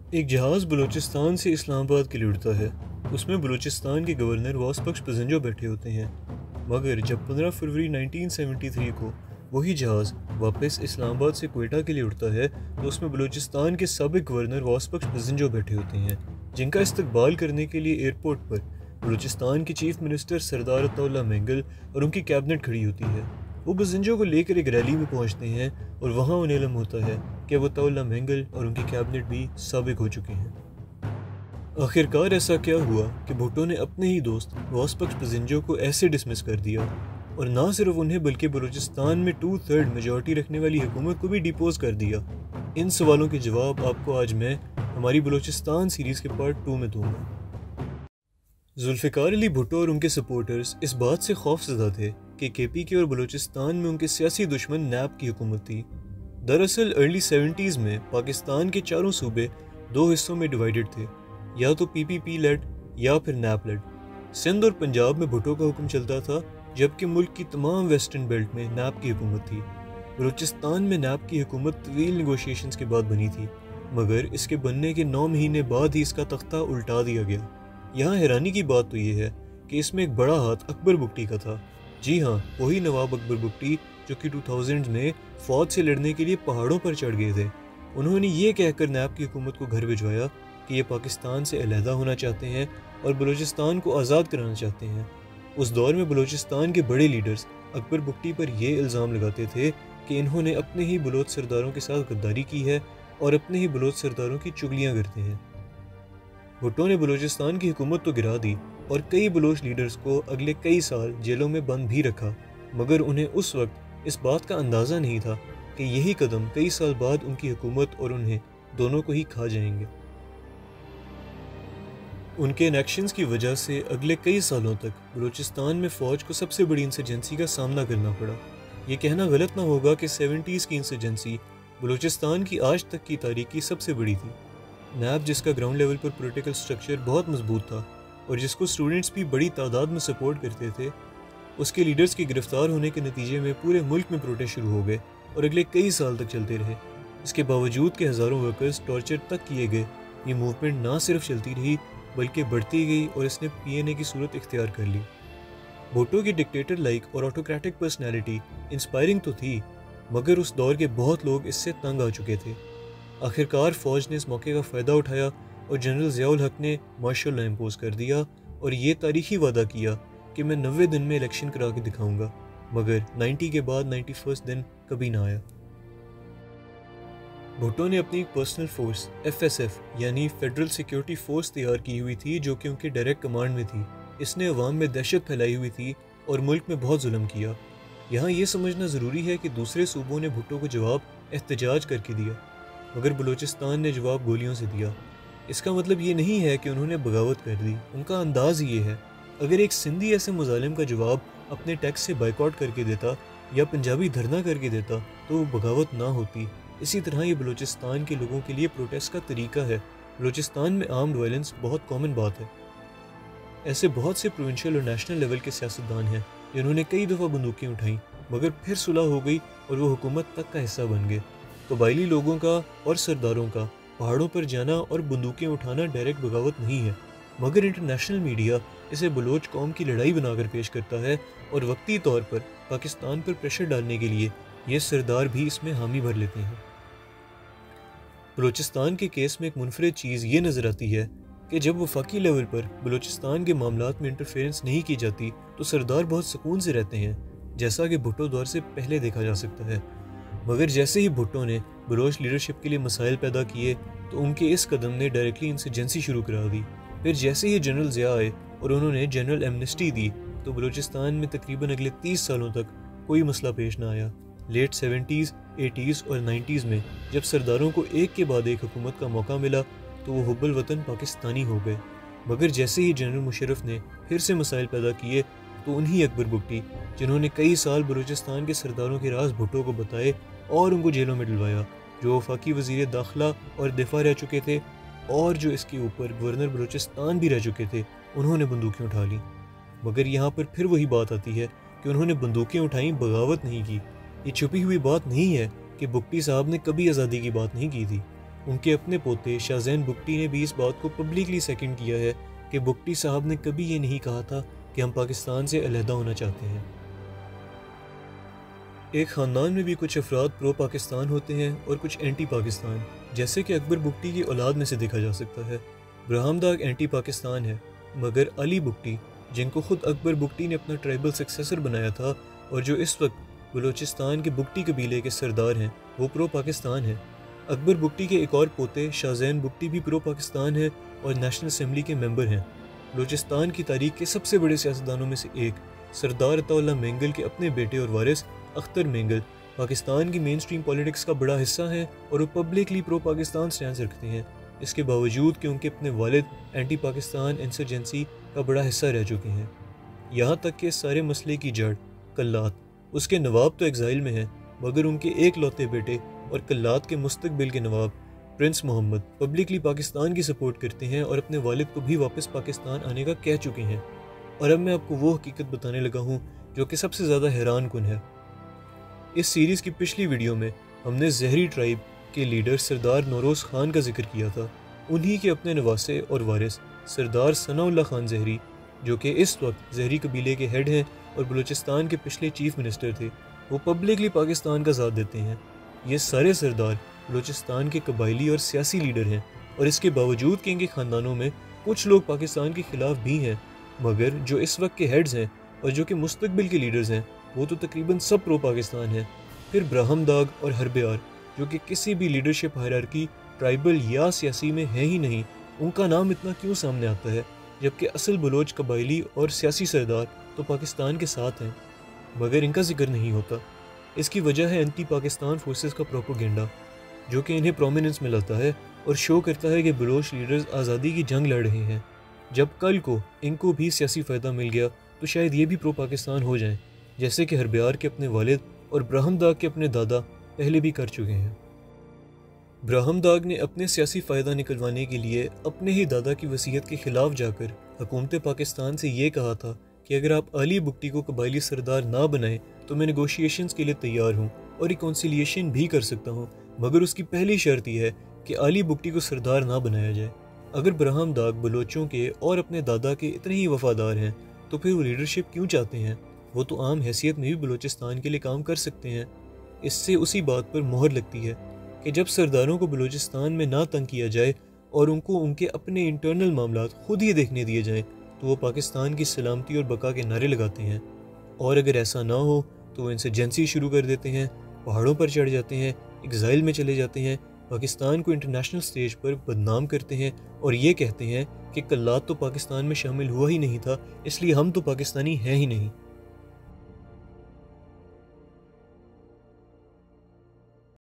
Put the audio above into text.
ایک جہاز بلوچستان سے اسلام آباد کے لیے اڑتا ہے۔ اس میں بلوچستان کے گورنر واسپکش پزنجو بیٹھے ہوتے ہیں، مگر جب 15 فروری 1973 کو وہی جہاز واپس اسلام آباد سے کوئٹہ کے لیے اڑتا ہے تو اس میں بلوچستان کے سابق گورنر واسپکش پزنجو بیٹھے ہوتے ہیں، جن کا استقبال کرنے کے لیے ایئرپورٹ پر بلوچستان کے چیف منسٹر سردار عطا اللہ مینگل اور ان کی کیبنٹ کھڑی ہوتی ہے۔ وہ پزنجو کو لے کر ایک ریلی میں پہنچتے ہیں اور وہاں انہیں علم ہوتا ہے کہ اب عطا اللہ مینگل اور ان کی کیبنٹ بھی سابق ہو چکے ہیں۔ آخرکار ایسا کیا ہوا کہ بھٹو نے اپنے ہی دوست واسپکش پزنجو کو ایسے ڈسمس کر دیا، اور نہ صرف انہیں بلکہ بلوچستان میں 2/3 میجورٹی رکھنے والی حکومت کو بھی ڈیپوز کر دیا۔ ان سوالوں کے جواب آپ کو آج میں ہماری بلوچستان سیریز کے پارٹ 2 میں دوں گا۔ ذوالفقار علی بھٹو اور ان کے سپورٹرز اس بات سے خوف زدہ تھے کہ KPK اور بلوچستان میں ان کے سیاسی دشمن نیب کی حکومت تھی۔ دراصل ارلی 70s میں پاکستان کے چاروں صوبے 2 حصوں میں ڈیوائیڈڈ تھے، یا تو PPP لیڈ یا پھر نیب لیڈ۔ سندھ اور پنجاب میں بھٹو کا حکم چلتا تھا، جبکہ ملک کی تمام ویسٹرن بیلٹ میں نیب کی حکومت تھی۔ بلوچستان میں نیب کی حکومت طویل نیگوشیشنز کے بعد بنی تھی، مگر اس کے بننے کے 9 مہینے بعد ہی اس کا تختہ الٹا دیا گیا۔ یہاں حیرانی کی بات تو یہ ہے کہ اس میں ایک بڑا ہاتھ اکبر بگٹی کا تھا۔ جی ہاں، وہی نواب اکبر بگٹی جو کہ 2000 میں فوج سے لڑنے کے لیے پہاڑوں پر چڑھ گئے تھے۔ انہوں نے یہ کہہ کر نیب کی حکومت کو گھر بھجوایا کہ یہ پاکستان سے علیحدہ ہونا چاہتے ہیں اور بلوچستان کو آزاد کرانا چاہتے ہیں۔ اس دور میں بلوچستان کے بڑے لیڈرز اکبر بگٹی پر یہ الزام لگاتے تھے کہ انہوں نے اپنے ہی بلوچ سرداروں کے ساتھ غداری کی ہے اور اپنے ہی بلوچ سرداروں کی چگلیاں کرتے ہیں۔ بھٹو نے بلوچستان کی حکومت تو گرا دی اور کئی بلوچ لیڈرز کو اگلے کئی سال جیلوں میں بند بھی رکھا، مگر انہیں اس وقت اس بات کا اندازہ نہیں تھا کہ یہی قدم کئی سال بعد ان کی حکومت اور انہیں دونوں کو ہی کھا جائیں گے۔ ان کے انیکشنز کی وجہ سے اگلے کئی سالوں تک بلوچستان میں فوج کو سب سے بڑی انسرجنسی کا سامنا کرنا پڑا۔ یہ کہنا غلط نہ ہوگا کہ 70s کی انسرجنسی بلوچستان کی آج تک کی تاریخ کی سب سے بڑی تھی۔ نیب، جس کا گراؤنڈ لیول پر پولیٹیکل سٹرکچر بہت مضبوط تھا اور جس کو سٹوڈنٹس بھی بڑی تعداد میں سپورٹ کرتے تھے، اس کے لیڈرز کے گرفتار ہونے کے نتیجے میں پورے ملک میں پروٹیسٹ شروع ہو گئے اور اگلے کئی سال تک چلتے رہے۔ اس کے باوجود کہ ہزاروں ورکرز ٹارچر تک کیے گئے، یہ موومنٹ نہ صرف چلتی رہی بلکہ بڑھتی گئی اور اس نے PNA کی صورت اختیار کر لی۔ بھٹو کی ڈکٹیٹر لائک اور آٹوکریٹک پرسنالٹی انسپائرنگ تو تھی، مگر اس دور کے بہت لوگ اس سے تنگ آ چکے تھے۔ آخرکار فوج نے اس موقع کا فائدہ اٹھایا اور جنرل ضیاء الحق نے مارشل لا امپوز کر دیا اور یہ تاریخی وعدہ کیا کہ میں 90 دن میں الیکشن کرا کے دکھاؤں گا، مگر 90 کے بعد 91 دن کبھی نہ آیا۔ بھٹو نے اپنی پرسنل فورس FSF یعنی فیڈرل سیکیورٹی فورس تیار کی ہوئی تھی، جو کہ ان کے ڈائریکٹ کمانڈ میں تھی۔ اس نے عوام میں دہشت پھیلائی ہوئی تھی اور ملک میں بہت ظلم کیا۔ یہاں یہ سمجھنا ضروری ہے کہ دوسرے صوبوں نے بھٹو کو جواب احتجاج کر کے دیا، مگر بلوچستان نے جواب گولیوں سے دیا۔ اس کا مطلب یہ نہیں ہے کہ انہوں نے بغاوت کر دی، ان کا انداز یہ ہے۔ اگر ایک سندھی ایسے مظالم کا جواب اپنے ٹیکس سے بائیکاٹ کر کے دیتا یا پنجابی دھرنا کر کے دیتا تو وہ بغاوت نہ ہوتی۔ اسی طرح یہ بلوچستان کے لوگوں کے لیے پروٹیسٹ کا طریقہ ہے۔ بلوچستان میں آرمڈ وائلنس بہت کامن بات ہے۔ ایسے بہت سے پروونشل اور نیشنل لیول کے سیاستدان ہیں جنہوں نے کئی دفعہ بندوقیں اٹھائیں، مگر پھر صلح ہو گئی اور وہ حکومت تک کا حصہ بن گئے۔ قبائلی لوگوں کا اور سرداروں کا پہاڑوں پر جانا اور بندوقیں اٹھانا ڈائریکٹ بغاوت نہیں ہے، مگر انٹرنیشنل میڈیا اسے بلوچ قوم کی لڑائی بنا کر پیش کرتا ہے اور وقتی طور پر پاکستان پر پریشر ڈالنے کے لیے یہ سردار بھی اس میں حامی بھر لیتے ہیں۔ بلوچستان کے کیس میں ایک منفرد چیز یہ نظر آتی ہے کہ جب وفاقی لیول پر بلوچستان کے معاملات میں انٹرفیرنس نہیں کی جاتی تو سردار بہت سکون سے رہتے ہیں، جیسا کہ بھٹو دور سے پہلے دیکھا جا سکتا ہے۔ مگر جیسے ہی بھٹو نے بلوچ لیڈرشپ کے لیے مسائل پیدا کیے تو ان کے اس قدم نے ڈائریکٹلی انسرجنسی شروع کرا دی۔ پھر جیسے ہی جنرل ضیاء آئے اور انہوں نے جنرل ایمنسٹی دی تو بلوچستان میں تقریباً اگلے 30 سالوں تک کوئی مسئلہ پیش نہ آیا۔ لیٹ 70s، 80s اور 90s میں جب سرداروں کو ایک کے بعد ایک حکومت کا موقع ملا تو وہ حب الوطن پاکستانی ہو گئے، مگر جیسے ہی جنرل مشرف نے پھر سے مسائل پیدا کیے تو انہی اکبر بگٹی، جنہوں نے کئی سال بلوچستان کے سرداروں کے راز بھٹو کو بتائے اور ان کو جیلوں میں ڈلوایا، جو وفاقی وزیر داخلہ اور دفاع رہ چکے تھے اور جو اس کے اوپر گورنر بلوچستان بھی رہ چکے تھے، انہوں نے بندوقیں اٹھا لیں۔ مگر یہاں پر پھر وہی بات آتی ہے کہ انہوں نے بندوقیں اٹھائیں، بغاوت نہیں کی۔ یہ چھپی ہوئی بات نہیں ہے کہ بگٹی صاحب نے کبھی آزادی کی بات نہیں کی تھی۔ ان کے اپنے پوتے شاہ زین بگٹی نے بھی اس بات کو پبلکلی سیکنڈ کیا ہے کہ بگٹی صاحب نے کبھی یہ نہیں کہا تھا کہ ہم پاکستان سے علیحدہ ہونا چاہتے ہیں۔ ایک خاندان میں بھی کچھ افراد پرو پاکستان ہوتے ہیں اور کچھ اینٹی پاکستان، جیسے کہ اکبر بگٹی کی اولاد میں سے دیکھا جا سکتا ہے۔ برہم داغ اینٹی پاکستان ہے، مگر علی بگٹی، جن کو خود اکبر بگٹی نے اپنا ٹرائبل سکسیسر بنایا تھا اور جو اس وقت بلوچستان کے بگٹی قبیلے کے سردار ہیں، وہ پرو پاکستان ہیں۔ اکبر بگٹی کے ایک اور پوتے شاہ زین بگٹی بھی پرو پاکستان ہیں اور نیشنل اسمبلی کے ممبر ہیں۔ بلوچستان کی تاریخ کے سب سے بڑے سیاستدانوں میں سے ایک سردار عطا اللہ مینگل کے اپنے بیٹے اور وارث اختر مینگل پاکستان کی مین سٹریم پولیٹکس کا بڑا حصہ ہیں اور وہ پبلکلی پرو پاکستان سٹینڈ رکھتے ہیں، اس کے باوجود کہ ان کے اپنے والد اینٹی پاکستان انسرجنسی کا بڑا حصہ رہ چکے ہیں۔ یہاں تک کہ اس سارے مسئلے کی جڑ کلات، اس کے نواب تو ایگزائل میں ہیں، مگر ان کے ایک لوتے بیٹے اور کلات کے مستقبل کے نواب پرنس محمد پبلکلی پاکستان کی سپورٹ کرتے ہیں اور اپنے والد کو بھی واپس پاکستان آنے کا کہہ چکے ہیں۔ اور اب میں آپ کو وہ حقیقت بتانے لگا ہوں جو کہ سب سے زیادہ حیران کن ہے۔ اس سیریز کی پچھلی ویڈیو میں ہم نے زہری ٹرائب کے لیڈر سردار نوروز خان کا ذکر کیا تھا، انہی کے اپنے نواسے اور وارث سردار ثناء اللہ خان زہری، جو کہ اس وقت زہری قبیلے کے ہیڈ ہیں اور بلوچستان کے پچھلے چیف منسٹر تھے، وہ پبلکلی پاکستان کا ساتھ دیتے ہیں۔ یہ سارے سردار بلوچستان کے قبائلی اور سیاسی لیڈر ہیں، اور اس کے باوجود کہ ان کے خاندانوں میں کچھ لوگ پاکستان کے خلاف بھی ہیں، مگر جو اس وقت کے ہیڈز ہیں اور جو کہ مستقبل کے لیڈرز ہیں وہ تو تقریباً سب پرو پاکستان ہیں۔ پھر برہم داغ اور ہربیار، جو کہ کسی بھی لیڈرشپ ہائرارکی ٹرائبل یا سیاسی میں ہے ہی نہیں، ان کا نام اتنا کیوں سامنے آتا ہے، جبکہ اصل بلوچ قبائلی اور سیاسی سردار تو پاکستان کے ساتھ ہیں، مگر ان کا ذکر نہیں ہوتا۔ اس کی وجہ ہے اینٹی پاکستان فورسز کا پروپیگنڈا، جو کہ انہیں پرومیننس میں لاتا ہے اور شو کرتا ہے کہ بلوچ لیڈرز آزادی کی جنگ لڑ رہے ہیں۔ جب کل کو ان کو بھی سیاسی فائدہ مل گیا تو شاید یہ بھی پرو پاکستان ہو جائیں، جیسے کہ ہربیار کے اپنے والد اور برہم داغ کے اپنے دادا پہلے بھی کر چکے ہیں۔ برہم داغ نے اپنے سیاسی فائدہ نکلوانے کے لیے اپنے ہی دادا کی وصیت کے خلاف جا کر حکومت پاکستان سے یہ کہا تھا کہ اگر آپ علی بگٹی کو قبائلی سردار نہ بنائیں تو میں نیگوشیشنز کے لیے تیار ہوں اور ریکونسیلیشن بھی کر سکتا ہوں، مگر اس کی پہلی شرط یہ ہے کہ علی بگٹی کو سردار نہ بنایا جائے۔ اگر برہم داغ بلوچوں کے اور اپنے دادا کے اتنے ہی وفادار ہیں تو پھر وہ لیڈرشپ کیوں چاہتے ہیں؟ وہ تو عام حیثیت میں بھی بلوچستان کے لیے کام کر سکتے ہیں۔ اس سے اسی بات پر مہر لگتی ہے کہ جب سرداروں کو بلوچستان میں نہ تنگ کیا جائے اور ان کو ان کے اپنے انٹرنل معاملات خود ہی دیکھنے دیے جائیں تو وہ پاکستان کی سلامتی اور بقا کے نعرے لگاتے ہیں، اور اگر ایسا نہ ہو تو وہ انسرجنسی شروع کر دیتے ہیں، پہاڑوں پر چڑھ جاتے ہیں، ایگزائل میں چلے جاتے ہیں، پاکستان کو انٹرنیشنل سٹیج پر بدنام کرتے ہیں اور یہ کہتے ہیں کہ کلات تو پاکستان میں شامل ہوا ہی نہیں تھا، اس لیے ہم تو پاکستانی ہیں ہی نہیں۔